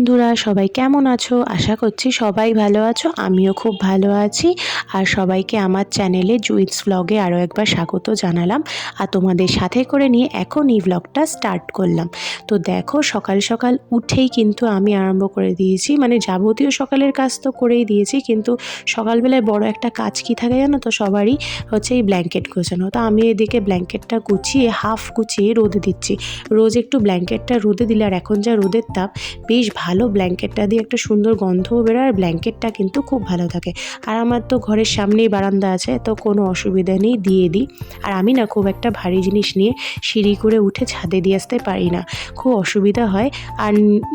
বন্ধুরা, সবাই কেমন আছো? আশা করছি সবাই ভালো আছো। আমিও খুব ভালো আছি। আর সবাইকে আমার চ্যানেলে জুইটস ভ্লগে আরও একবার স্বাগত জানালাম। আর তোমাদের সাথে করে নিয়ে এখন এই ভ্লগটা স্টার্ট করলাম। তো দেখো, সকাল সকাল উঠেই কিন্তু আমি আরম্ভ করে দিয়েছি, মানে যাবতীয় সকালের কাজ তো করেই দিয়েছি, কিন্তু সকালবেলায় বড় একটা কাজ কি থাকে জানো তো, সবারই হচ্ছে এই ব্ল্যাঙ্কেট গোছানো। তো আমি এদিকে ব্ল্যাঙ্কেটটা গুছিয়ে হাফ গুছিয়ে রোদে দিচ্ছি। রোজ একটু ব্ল্যাঙ্কেটটা রোদে দিলে, আর এখন যা রোদের তাপ, বেশ ভালো ব্ল্যাঙ্কেটটা দিয়ে একটা সুন্দর গন্ধও বেরোয়, আর ব্ল্যাঙ্কেটটা কিন্তু খুব ভালো থাকে। আর আমার তো ঘরের সামনেই বারান্দা আছে, তো কোনো অসুবিধা নেই, দিয়ে দিই। আর আমি না খুব একটা ভারী জিনিস নিয়ে সিঁড়ি করে উঠে ছাদে দিয়ে আসতে পারি না, খুব অসুবিধা হয়। আর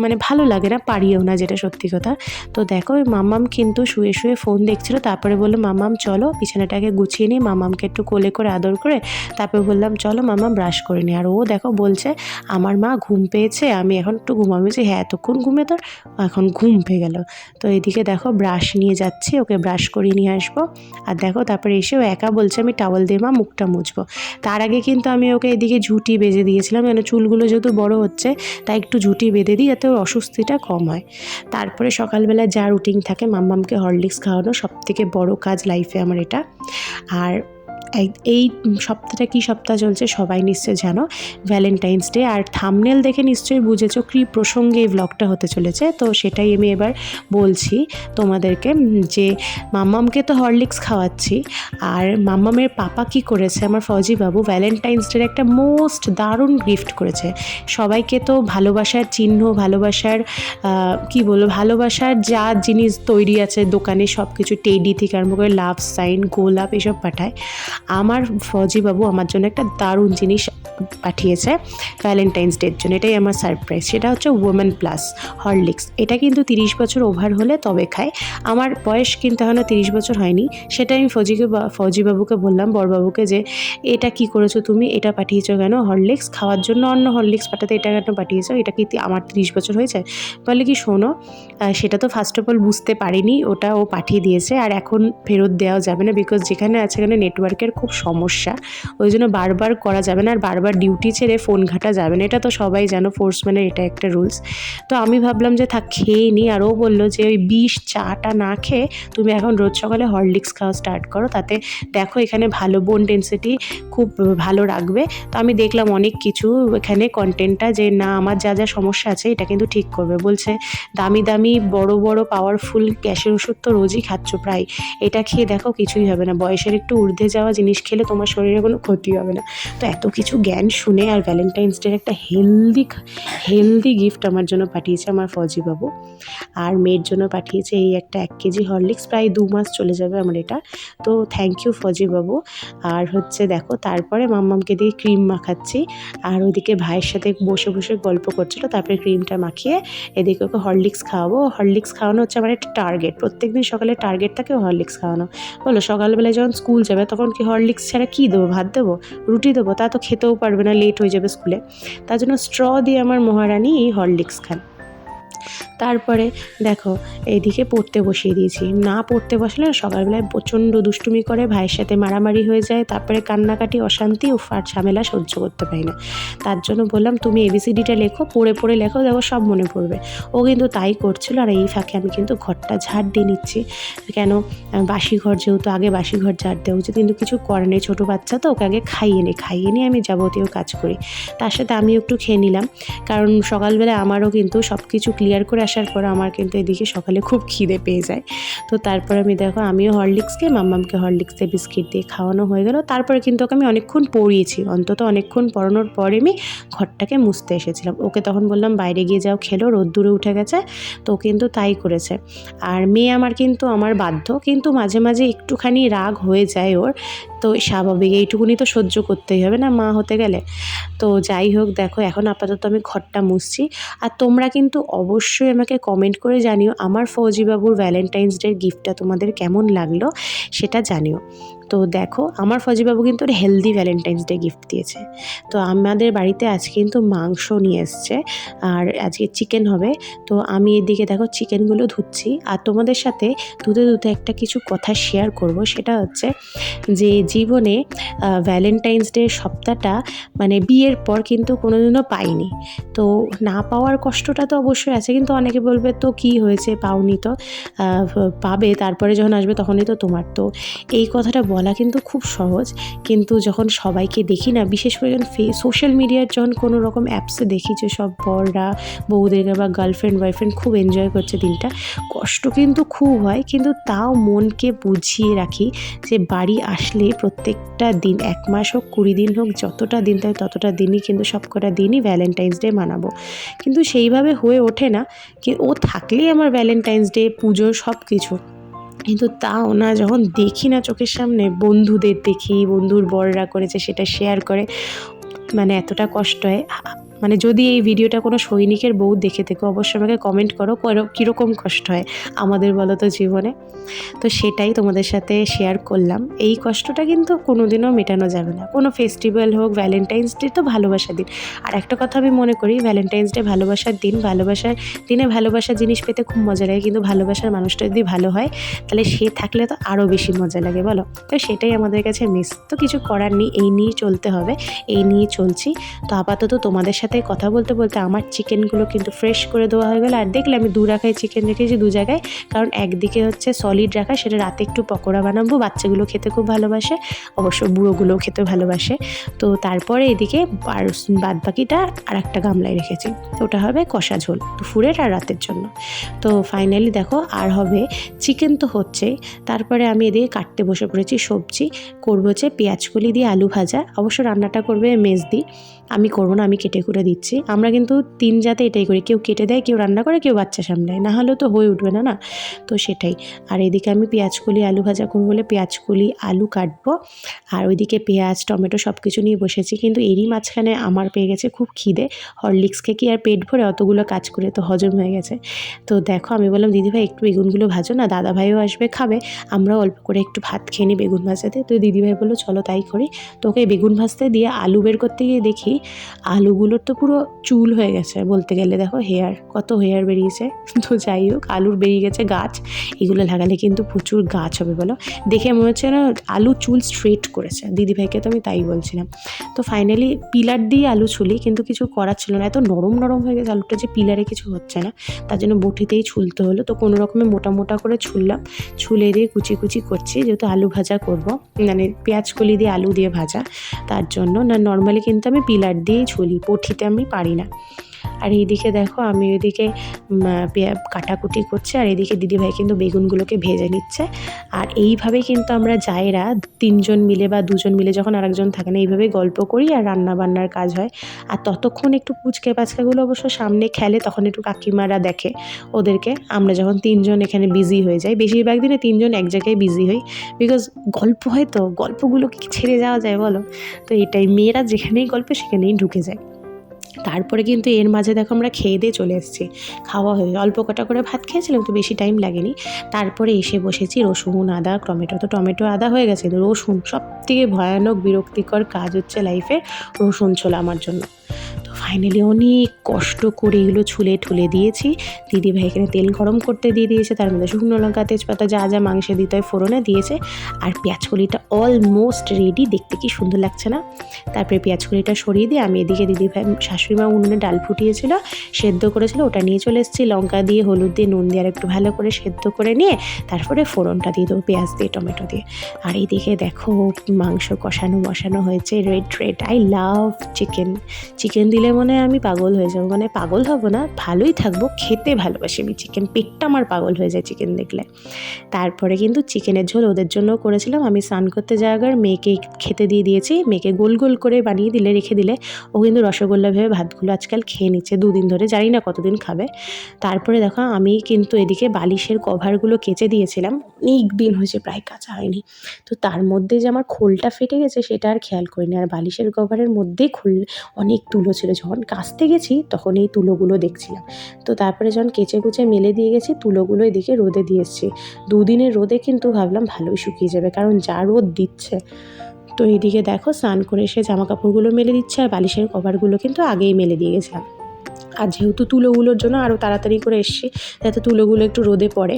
মানে ভালো লাগে না, পারিও না, যেটা সত্যি কথা। তো দেখো, ওই মাম্মাম কিন্তু শুয়ে শুয়ে ফোন দেখছিল। তারপরে বললো, মাম্মাম চলো বিছানাটাকে গুছিয়ে নিই। মাম্মামকে একটু কোলে করে আদর করে তারপরে বললাম, চলো মাম্মাম ব্রাশ করে নিই। আর ও দেখো বলছে, আমার মা ঘুম পেয়েছে, আমি এখন একটু ঘুমাবো। বলছি, হ্যাঁ এতক্ষণ ঘুমে তোর এখন ঘুম পেয়ে গেল। তো এদিকে দেখো ব্রাশ নিয়ে যাচ্ছি, ওকে ব্রাশ করিয়ে নিয়ে আসবো। আর দেখো তারপরে এসেও একা বলছে, আমি টাওয়াল দিয়ে মা মুখটা মুছবো। তার আগে কিন্তু আমি ওকে এদিকে ঝুঁটি বেঁধে দিয়েছিলাম, মানে চুলগুলো যেহেতু বড় হচ্ছে তাই একটু ঝুঁটি বেঁধে দিই, যাতে ওর অস্বস্তিটা কম হয়। তারপরে সকালবেলা যা রুটিন থাকে, মাম্মামকে হরলিক্স খাওয়ানো সবথেকে বড় কাজ লাইফে আমার এটা। আর এই সপ্তাহটা কী সপ্তাহ চলছে সবাই নিশ্চয়ই জানো, ভ্যালেন্টাইন্স ডে। আর থাম্বনেল দেখে নিশ্চয়ই বুঝেছো কী প্রসঙ্গে এই ব্লগটা হতে চলেছে। তো সেটাই আমি এবার বলছি তোমাদেরকে, যে মাম্মামকে তো হরলিক্স খাওয়াচ্ছি। আর মাম্মামের পাপা কি করেছে, আমার ফজি বাবু ভ্যালেন্টাইন্স ডের একটা মোস্ট দারুণ গিফট করেছে সবাইকে। তো ভালোবাসার চিহ্ন, ভালোবাসার কি বলবো, ভালোবাসার যা জিনিস তৈরি আছে দোকানে, সব কিছু টেডি থেকে আরম্ভ করে লাভ সাইন, গোলাপ, এসব পাঠায়। আমার ফজি বাবু আমার জন্য একটা দারুণ জিনিস পাঠিয়েছে ভ্যালেন্টাইন্স ডের জন্য। এটাই আমার সারপ্রাইজ। সেটা হচ্ছে ওমেন প্লাস হরলিক্স। এটা কিন্তু 30 বছর ওভার হলে তবে খায়। আমার বয়স কিন্তু এখনও 30 বছর হয়নি। সেটা আমি ফজি বাবুকে বললাম, বড়বাবুকে, যে এটা কি করেছো তুমি, এটা পাঠিয়েছো কেন? হরলিক্স খাওয়ার জন্য অন্য হরলিক্স পাঠাতে এটা কেন পাঠিয়েছো? এটা কি আমার 30 বছর হয়েছে? বলে কি, শোনো, সেটা তো ফার্স্ট অফ অল বুঝতে পারিনি, ওটা ও পাঠিয়ে দিয়েছে। আর এখন ফেরত দেওয়া যাবে না, বিকজ যেখানে আছে সেখানে নেটওয়ার্কের খুব সমস্যা, ওই জন্য বারবার করা যাবে না। আর বারবার ডিউটি ছেড়ে ফোন ঘাটা যাবে না, এটা তো সবাই জানো, ফোর্সম্যানের এটা একটা রুলস। তো আমি ভাবলাম যে থাক, খেয়ে নিই। আর ও বললো যে ওই বিষ চাটা না খেয়ে তুমি এখন রোজ সকালে হরলিক্স খাওয়া স্টার্ট করো, তাতে দেখো এখানে ভালো বোন ডেন্সিটি খুব ভালো রাখবে। তো আমি দেখলাম অনেক কিছু এখানে কন্টেন্টটা, যে না আমার যা যা সমস্যা আছে এটা কিন্তু ঠিক করবে। বলছে দামি দামি বড় বড় পাওয়ারফুল গ্যাসের ওষুধ তো রোজই খাচ্ছ প্রায়, এটা খেয়ে দেখো কিছুই হবে না, বয়সের একটু ঊর্ধ্বে যাওয়া জিনিস খেলে তোমার শরীরে কোনো ক্ষতি হবে না। তো এত কিছু জ্ঞান শুনে, আর ভ্যালেন্টাইন্স ডের একটা হেলদি গিফট আমার জন্য পাঠিয়েছে আমার ফজি বাবু। আর মেয়ের জন্য পাঠিয়েছে এই একটা 1 কেজি হরলিক্স, প্রায় 2 মাস চলে যাবে আমার এটা। তো থ্যাংক ইউ ফজি বাবু। আর হচ্ছে দেখো, তারপরে মাম্মামকে দিয়ে ক্রিম মাখাচ্ছি, আর ওইদিকে ভাইয়ের সাথে বসে বসে গল্প করছিলো। তারপরে ক্রিমটা মাখিয়ে এদিকে ওকে হরলিক্স খাওয়াবো। হরলিক্স খাওয়ানো হচ্ছে আমার একটা টার্গেট, প্রত্যেকদিন সকালে টার্গেট থাকে হরলিক্স খাওয়ানো। বলো, সকালবেলায় যখন স্কুল যাবে তখন কি হরলিক্স ছাড়া কী দেবো? ভাত দেবো, রুটি দেবো? তা তো খেতেও পারবে না, লেট হয়ে যাবে স্কুলে। তার জন্য স্ট্র দিয়ে আমার মহারানী এই হরলিক্স খান। তারপরে দেখো, এইদিকে পড়তে বসিয়ে দিয়েছি। না পড়তে বসলে সকালবেলায় প্রচণ্ড দুষ্টুমি করে, ভাইয়ের সাথে মারামারি হয়ে যায়, তারপরে কান্নাকাটি, অশান্তি, আর ঝামেলা সহ্য করতে পারি না। তার জন্য বললাম, তুমি এবিসিডিটা লেখো, পড়ে পড়ে লেখো, দেখো সব মনে পড়বে। ও কিন্তু তাই করছিল। আর এই ফাঁকে আমি কিন্তু ঘরটা ঝাড় দিয়ে নিচ্ছি। কেন, বাসি ঘর যেহেতু, আগে বাসি ঘর ঝাড় দেওয়া উচিত, কিন্তু কিছু করে নেই, ছোটো বাচ্চা তো, ওকে আগে খাইয়ে নিয়ে আমি যাবতীয় কাজ করি। তার সাথে আমিও একটু খেয়ে নিলাম, কারণ সকালবেলা আমারও কিন্তু সব কিছু ক্লিয়ার করে আসার পর আমার কিন্তু এদিকে সকালে খুব খিদে পেয়ে যায়। তো তারপর আমি দেখো, আমিও হরলিক্সকে, মাম্মামকে হরলিক্স দিয়ে বিস্কিট দিয়ে খাওয়ানো হয়ে গেল। তারপরে কিন্তু ওকে আমি অনেকক্ষণ পড়িয়েছি, অন্তত অনেকক্ষণ পড়ানোর পরে আমি ঘরটাকে মুছতে এসেছিলাম। ওকে তখন বললাম বাইরে গিয়ে যাও খেলো, রোদ্দুরে উঠে গেছে। তো কিন্তু তাই করেছে। আর মেয়ে আমার কিন্তু আমার বাধ্য, কিন্তু মাঝে মাঝে একটুখানি রাগ হয়ে যায় ওর, তো স্বাভাবিক, এইটুকুনি তো সহ্য করতেই হবে না মা হতে গেলে। তো যাই হোক, দেখো এখন আপাতত আমি ঘরটা মুছছি। আর তোমরা কিন্তু অবশ্যই আমাকে কমেন্ট করে জানিও আমার ফৌজি বাবুর ভ্যালেন্টাইন্স ডের গিফটটা তোমাদের কেমন লাগলো, সেটা জানিও। তো দেখো আমার ফজিবাবু কিন্তু ওর হেলদি ভ্যালেন্টাইন্স ডে গিফট দিয়েছে। তো আমাদের বাড়িতে আজ কিন্তু মাংস নিয়ে এসছে আর আজকে চিকেন হবে। তো আমি এদিকে দেখো চিকেনগুলো ধুচ্ছি আর তোমাদের সাথে ধুতে ধুতে একটা কিছু কথা শেয়ার করব। সেটা হচ্ছে যে জীবনে ভ্যালেন্টাইন্স ডে সপ্তাহটা মানে বিয়ের পর কিন্তু কোনোদিনও পাইনি। তো না পাওয়ার কষ্টটা তো অবশ্যই আছে, কিন্তু অনেকে বলবে তো কি হয়েছে, পাওনি তো, পাবে তারপরে যখন আসবে তখনই তো তোমার। তো এই কথাটা বলা কিন্তু খুব সহজ, কিন্তু যখন সবাইকে দেখি না, বিশেষ করে যখন সোশ্যাল মিডিয়ার যখন কোনো রকম অ্যাপসে দেখি যে সব বররা বউদেরকে বা গার্লফ্রেন্ড বয়ফ্রেন্ড খুব এনজয় করছে দিনটা, কষ্ট কিন্তু খুব হয়, কিন্তু তাও মনকে বুঝিয়ে রাখি যে বাড়ি আসলে প্রত্যেকটা দিন, 1 মাস হোক 20 দিন হোক, যতটা দিন থাকে ততটা দিনই কিন্তু সবকটা দিনই ভ্যালেন্টাইন্স ডে মানাবো। কিন্তু সেইভাবে হয়ে ওঠে না কি, ও থাকলেই আমার ভ্যালেন্টাইন্স ডে, পুজো সব কিছু। কিন্তু তাও না, যখন দেখি না চোখের সামনে, বন্ধুদের দেখি বন্ধুর বররা করেছে সেটা শেয়ার করে, মানে এতটা কষ্ট হয়। মানে যদি এই ভিডিওটা কোনো সৈনিকের বউ দেখে থেকো অবশ্যই আমাকে কমেন্ট করো কীরকম কষ্ট হয় আমাদের বলো তো জীবনে। তো সেটাই তোমাদের সাথে শেয়ার করলাম। এই কষ্টটা কিন্তু কোনোদিনও মেটানো যাবে না। কোনো ফেস্টিভ্যাল হোক, ভ্যালেন্টাইন্স ডে তো ভালোবাসার দিন। আর একটা কথা আমি মনে করি, ভ্যালেন্টাইন্স ডে ভালোবাসার দিন, ভালোবাসার দিনে ভালোবাসার জিনিস পেতে খুব মজা লাগে, কিন্তু ভালোবাসার মানুষটা যদি ভালো হয় তাহলে সে থাকলে তো আরও বেশি মজা লাগে বলো। তো সেটাই আমাদের কাছে মিস। তো কিছু করার নেই, এই নিয়েই চলতে হবে, এই নিয়ে চলছি। তো আপাতত তোমাদের সাথে কথা বলতে বলতে আমার চিকেনগুলো কিন্তু ফ্রেশ করে দেওয়া হয়ে গেলো। আর দেখলে আমি 2 রাখায় চিকেন রেখেছি 2 জায়গায়, কারণ একদিকে হচ্ছে সলিড রাখা, সেটা রাতে একটু পকোড়া বানাবো, বাচ্চাগুলো খেতে খুব ভালোবাসে, অবশ্য বুড়োগুলোও খেতে ভালোবাসে। তো তারপরে এদিকে বাদ বাকিটা আর একটা গামলায় রেখেছি, ওটা হবে কষা ঝোল দুপুরের আর রাতের জন্য। তো ফাইনালি দেখো আর হবে চিকেন তো হচ্ছেই, তারপরে আমি এদিকে কাটতে বসে পড়েছি সবজি। করবো হচ্ছে পেঁয়াজকলি দিয়ে আলু ভাজা, অবশ্য রান্নাটা করবে মেজদি, আমি করবো না, আমি কেটে করে দিচ্ছি। আমরা কিন্তু 3 জাতে এটাই করি, কেউ কেটে দেয়, কেউ রান্না করে, কেউ বাচ্চা সামলায়, না হলেও তো হয়ে উঠবে না না। তো সেটাই। আর এদিকে আমি পেঁয়াজকলি আলু ভাজা করবো বলে পেঁয়াজকলি আলু কাটবো, আর ওইদিকে পেঁয়াজ টমেটো সব কিছু নিয়ে বসেছি। কিন্তু এরই মাঝখানে আমার পেয়ে গেছে খুব খিদে, হরলিক্স খেয়ে কি আর পেট ভরে অতগুলো কাজ করে, তো হজম হয়ে গেছে। তো দেখো আমি বললাম দিদিভাই একটু বেগুনগুলো ভাজো না, দাদাভাইও আসবে খাবে, আমরাও অল্প করে একটু ভাত খেয়ে নিই বেগুন ভাজাতে। তো দিদিভাই বললো চলো তাই করি। তো ওকে বেগুন ভাজতে দিয়ে আলু বের করতে গিয়ে দেখি আলুগুলোর তো পুরো চুল হয়ে গেছে, বলতে গেলে দেখো হেয়ার, কত হেয়ার বেরিয়েছে। তো যাই হোক, আলুর বেরিয়ে গেছে গাছ, এগুলো লাগালে কিন্তু প্রচুর গাছ হবে বলো। দেখে মনে হচ্ছে না আলু চুল স্ট্রেট করেছে, দিদিভাইকে তো আমি তাই বলছিলাম। তো ফাইনালি পিলার দিয়ে আলু ছুলি, কিন্তু কিছু করার ছিল না, এত নরম নরম হয়ে গেছে আলুটা যে পিলারে কিছু হচ্ছে না, তার জন্য বটিতেই ছুলতে হলো। তো কোনো রকমে মোটা মোটা করে ছুললাম, ছুলে দিয়ে কুচি কুচি করছি, যেহেতু আলু ভাজা করব, মানে পেঁয়াজ কলি দিয়ে আলু দিয়ে ভাজা, তার জন্য। না নর্মালি কিন্তু আমি পিলার দিয়েই ছুলি, বটিতে আমি পারি না। আর এইদিকে দেখো আমি ওইদিকে কাটাকুটি করছি, আর এদিকে দিদিভাই কিন্তু বেগুনগুলোকে ভেজে নিচ্ছে। আর এইভাবেই কিন্তু আমরা জায়েরা 3 জন মিলে বা 2 জন মিলে, যখন আরেকজন থাকে না, এইভাবেই গল্প করি আর রান্না বান্নার কাজ হয়। আর ততক্ষণ একটু পুচকে পাচকাগুলো অবশ্য সামনে খেলে, তখন একটু কাকিমারা দেখে ওদেরকে। আমরা যখন 3 জন এখানে বিজি হয়ে যাই, বেশিরভাগ দিনে 3 জন এক জায়গায় বিজি হই, বিকজ গল্প হয়, তো গল্পগুলো কি ছেড়ে যাওয়া যায় বলো। তো এটাই, মেয়েরা যেখানেই গল্পে সেখানেই ঢুকে যায়। তারপরে কিন্তু এর মাঝে দেখো আমরা খেয়ে দিয়ে চলে এসেছি, খাওয়া হয়ে অল্প কটা করে ভাত খেয়েছিলাম, তো বেশি টাইম লাগেনি। তারপরে এসে বসেছি রসুন আদা টমেটো, তো টমেটো আদা হয়ে গেছে, রসুন সবথেকে ভয়ানক বিরক্তিকর কাজ হচ্ছে লাইফের, রসুন ছোলা আমার জন্য। তো ফাইনালি অনেক কষ্ট করে এগুলো ছুলে ঠুলে দিয়েছি। দিদিভাই এখানে তেল গরম করতে দিয়ে দিয়েছে, তার মধ্যে শুকনো লঙ্কা তেজপাতা যা যা মাংসে দিতে হয় ফোড়নে দিয়েছে। আর পেঁয়াজকলিটা অলমোস্ট রেডি, দেখতে কি সুন্দর লাগছে না। তারপরে পেঁয়াজকলিটা সরিয়ে দিয়ে আমি এদিকে দিদিভাই শাশুড়ি মা উনুনে ডাল ফুটিয়েছিল, সেদ্ধ করেছিল, ওটা নিয়ে চলে এসেছি। লঙ্কা দিয়ে হলুদ দিয়ে নুন দিয়ে আর একটু ভালো করে সেদ্ধ করে নিয়ে তারপরে ফোড়নটা দিয়ে দেবো পেঁয়াজ দিয়ে টমেটো দিয়ে। আর এইদিকে দেখো মাংস কষানো মশানো হয়েছে, red red. I love chicken, chicken দিলে মনে হয় আমি পাগল হয়ে যাবো, মানে পাগল হবো না, ভালোই থাকবো, খেতে ভালোবাসি আমি চিকেন, পেটটা আমার পাগল হয়ে যায় চিকেন দেখলে। তারপরে কিন্তু চিকেনের ঝোল ওদের জন্য করেছিলাম, আমি স্নান করতে যাওয়ার মেয়েকে খেতে দিয়ে দিয়েছি। মেয়েকে গোল গোল করে বানিয়ে দিলে, রেখে দিলে, ও কিন্তু রসগোল্লা ভেবে ভাতগুলো আজকাল খেয়ে নিচ্ছে 2 দিন ধরে, জানি না কতদিন খাবে। তারপরে দেখো আমি কিন্তু এদিকে বালিশের কভারগুলো কেচে দিয়েছিলাম, অনেক দিন হয়েছে প্রায় কাচা হয়নি। তো তার মধ্যে যে আমার খোলটা ফেটে গেছে সেটা আর খেয়াল করিনি, আর বালিশের কভারের মধ্যেই খোল অনেক তুলো ছিল, যখন কাচতে গেছি তখন এই তুলোগুলো দেখছিলাম। তো তারপরে যখন কেচে কুচে মেলে দিয়ে গেছি, তুলোগুলো এদিকে রোদে দিয়ে এসেছি। 2 দিনের রোদে কিন্তু ভাবলাম ভালোই শুকিয়ে যাবে, কারণ যা রোদ দিচ্ছে। তো এইদিকে দেখো স্নান করে এসে জামা কাপড়গুলো মেলে দিচ্ছে, আর বালিশের কভারগুলো কিন্তু আগেই মেলে দিয়ে গেছিলাম। আর যেহেতু তুলোগুলোর জন্য আরও তাড়াতাড়ি করে এসছি, যাতে তুলোগুলো একটু রোদে পড়ে,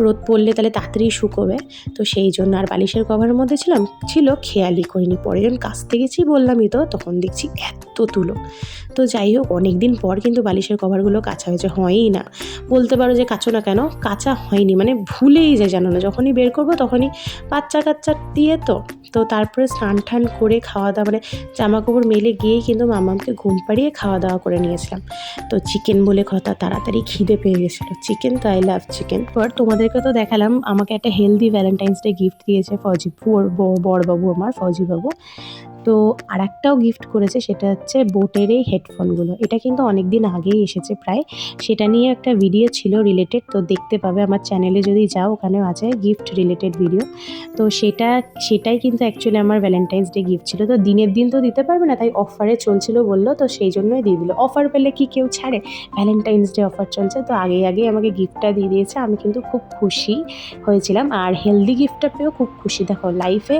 রোদ পড়লে তাহলে তাড়াতাড়ি শুকোবে। তো সেই জন্য আর বালিশের কভারের মধ্যে ছিল খেয়ালই করিনি। পরে যখন কাচতে গেছি বললামই তো, তখন দেখছি এত তুলো। তো যাই হোক, অনেক দিন পর কিন্তু বালিশের কভারগুলো কাচা হয়েছে, হয়ই না। বলতে পারো যে কাচো না কেন, কাচা হয়নি, মানে ভুলেই যায় জানো না, যখনই বের করবো তখনই বাচ্চা কাচ্চা দিয়ে তো তারপরে স্নান টান করে খাওয়া দাওয়া, মানে জামা কাপড় মেলে গিয়েই কিন্তু মামামকে ঘুম পাড়িয়ে খাওয়া দাওয়া করে নিয়েছিলাম। তো চিকেন বলে কথা, তাড়াতাড়ি খিদে পেয়ে গেছিলো চিকেন, তো আই লাভ চিকেন। পর তোমাদেরকে তো দেখালাম, আমাকে একটা হেলদি ভ্যালেন্টাইন্স ডে গিফট দিয়েছে বড়বাবু, আমার ফৌজিবাবু। তো আর একটাও গিফট করেছে, সেটা হচ্ছে বোটের এই হেডফোনগুলো। এটা কিন্তু অনেক দিন আগেই এসেছে প্রায়, সেটা নিয়ে একটা ভিডিও ছিল রিলেটেড, তো দেখতে পাবে আমার চ্যানেলে যদি যাও, ওখানেও আছে গিফট রিলেটেড ভিডিও। তো সেটাই কিন্তু অ্যাকচুয়ালি আমার ভ্যালেন্টাইন্স ডে গিফট ছিল। তো দিনের দিন তো দিতে পারবে না, তাই অফারে চলছিল বললো, তো সেই জন্যই দিয়ে দিল। অফার পেলে কি কেউ ছাড়ে? ভ্যালেন্টাইন্স ডে অফার চলছে, তো আগেই আমাকে গিফটটা দিয়ে দিয়েছে। আমি কিন্তু খুব খুশি হয়েছিলাম, আর হেলদি গিফটটা পেয়েও খুব খুশি। দেখো, লাইফে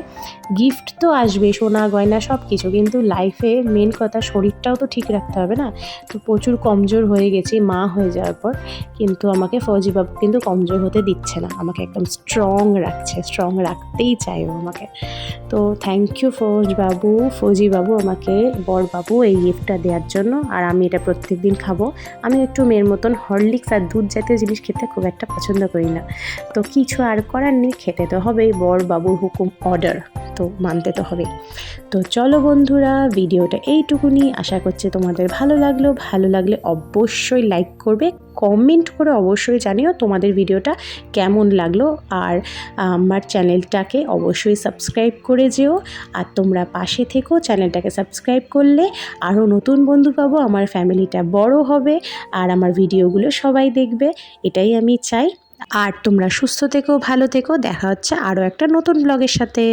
গিফট তো আসবে, সোনা গয়না সব কিছু, কিন্তু লাইফে মেন কথা শরীরটাও তো ঠিক রাখতে হবে না। তো প্রচুর কমজোর হয়ে গেছি মা হয়ে যাওয়ার পর, কিন্তু আমাকে ফৌজিবাবু কিন্তু কমজোর হতে দিচ্ছে না, আমাকে একদম স্ট্রং রাখছে, স্ট্রং রাখতেই চাই ও আমাকে। তো থ্যাংক ইউ ফৌজিবাবু আমাকে, বরবাবু, এই গিফটটা দেওয়ার জন্য। আর আমি এটা প্রত্যেক দিন খাবো। আমি একটু মেয়ের মতন হরলিক্স আর দুধ জাতীয় জিনিস খেতে খুব একটা পছন্দ করি না, তো কিছু আর করার নেই, খেতে তো হবেই, বরবাবুর হুকুম অর্ডার, তো মানতে তো হবে। তো চলো বন্ধুরা, ভিডিওটা এইটুকুনি। আশা করছি তোমাদের ভালো লাগলে অবশ্যই লাইক করবে, কমেন্ট করে অবশ্যই জানিও তোমাদের ভিডিওটা কেমন লাগলো। আর আমার চ্যানেলটাকে অবশ্যই সাবস্ক্রাইব করে যেও, আর তোমরা পাশে থেকো। চ্যানেলটাকে সাবস্ক্রাইব করলে আরও নতুন বন্ধু পাবো, আমার ফ্যামিলিটা বড় হবে, আর আমার ভিডিওগুলো সবাই দেখবে, এটাই আমি চাই। আর তোমরা সুস্থ থেকো, ভালো থেকো, দেখা হচ্ছে আরও একটা নতুন ব্লগের সাথে।